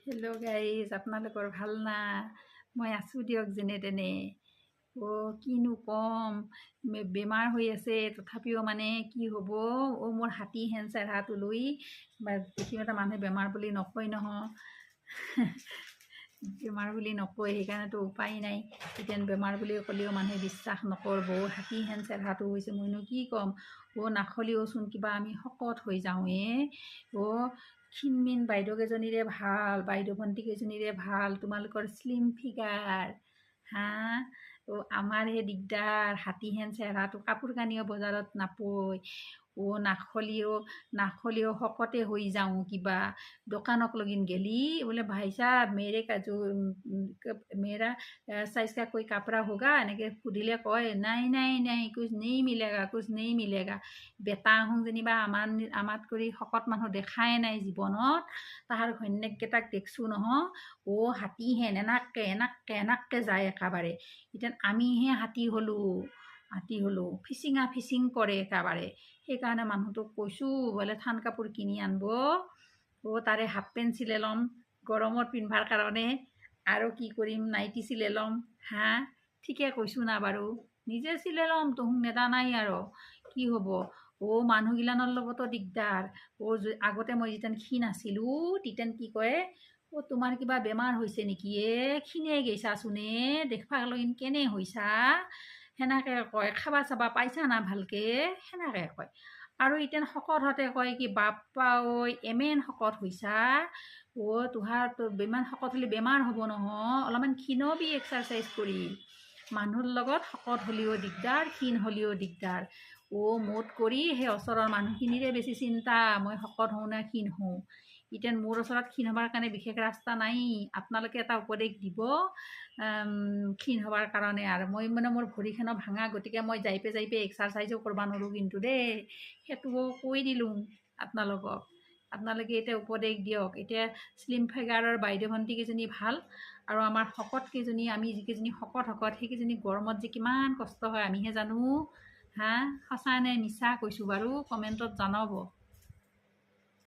Hello' guys, আপোনালোকৰ ভাল না? মই আছোঁ দিয়ক যেনে তেনে। কিনো কম, বেমাৰ হৈ আছে তথাপিও মানে কি হ'ব। মোৰ হাতী হেন চেহেৰাটো লৈ দেখি এটা মানুহে বেমাৰ বুলি নকয় নহয়। বেমাৰ বুলি নকয়, সেইকাৰণেতো উপায় নাই। এতিয়া বেমাৰ বুলি ক'লেও মানুহে বিশ্বাস নকৰিব। হাতী হেন চেহেৰাটো হৈছে, মইনো কি ক'ম। নাখালেওচোন কিবা আমি শকত হৈ যাওঁ। ক্ষীণমিন বাইদেউকেইজনীৰে ভাল, বাইদেউ ভণ্টিকেইজনীৰে ভাল, তোমালোকৰ শ্লিম ফিগাৰ। আমাৰহে দিগদাৰ, হাতীহেন চেহেৰাটো, কাপোৰ কানিও বজাৰত নাপয়। নাখলেও শকতে হৈ যাওঁ কিবা। দোকানক লগিন গেলি বোলে ভাই সাহেব মেৰা সাইজ কা কোই কাপড়া হোগা, এনেকৈ সুধিলে কয় নাই নাই নাই, কুছ নেই মিলেগা। বেটা আহোঁ যেনিবা আমাত কৰি শকত মানুহ দেখাই নাই জীৱনত। তাহাৰ ঘৈণীয়েককেইটাক দেখছোঁ নহয়, হাতীহেন এনাককে যায় একেবাৰে। এতিয়া আমিহে হাতী হ'লোঁ, ফিচিং কৰে একেবাৰে। সেইকাৰণে মানুহটোক কৈছোঁ বোলে থান কাপোৰ কিনি আনব। তাৰে হাফ পেণ্ট চিলাই ল'ম গৰমত পিন্ধিবৰ কাৰণে, আৰু কি কৰিম, নাইটি চিলাই ল'ম। ঠিকে কৈছোঁ না বাৰু? নিজে চিলাই ল'ম, তোহোক নেদা নাই আৰু কি হ'ব। মানুহগিলানৰ লগতো দিগদাৰ। আগতে মই যেতিয়া ক্ষীণ আছিলোঁ তেতিয়া কি কয়, তোমাৰ কিবা বেমাৰ হৈছে নেকি ক্ষীণে গৈছাচোন দেখবা লগিন কেনে হৈছা, সেনেকৈ কয়। খাবা চাবা পাইছা না ভালকে, সেনেকৈ কয়। আৰু এতিয়া শকত হওঁতে কয় কি বাপ্পা এমেন শকত হৈছা। তোহাৰ ইমান শকত হ'লে বেমাৰ হ'ব নহয়, অলপমান ক্ষীণবি এক্সাৰচাইজ কৰি। মানুহৰ লগত শকত হ'লেও দিগদাৰ, ক্ষীণ হ'লেও দিগদাৰ। মোত কৰি সেই ওচৰৰ মানুহখিনিৰে বেছি চিন্তা, মই শকত হওঁ নে ক্ষীণ হওঁ। এতিয়া মোৰ ওচৰত ক্ষীণ হ'বৰ কাৰণে বিশেষ ৰাস্তা নাই। আপোনালোকে এটা উপদেশ দিব ক্ষীণ হ'বৰ কাৰণে। আৰু মই মানে মোৰ ভৰিখনো ভাঙা, গতিকে মই যাই পে এক্সাৰচাইজো কৰিব নোৱাৰোঁ কিন্তু দেই। সেইটোও কৈ দিলোঁ আপোনালোকক। আপোনালোকে এতিয়া উপদেশ দিয়ক। এতিয়া শ্লিম ফিগাৰৰ বাইদেউ ভণ্টিকেইজনী ভাল, আৰু আমাৰ শকতকেইজনী, আমি যিকেইজনী শকত সেইকেইজনী গৰমত যে কিমান কষ্ট হয় আমিহে জানো। সঁচা নে মিছা কৈছোঁ বাৰু, কমেণ্টত জনাব।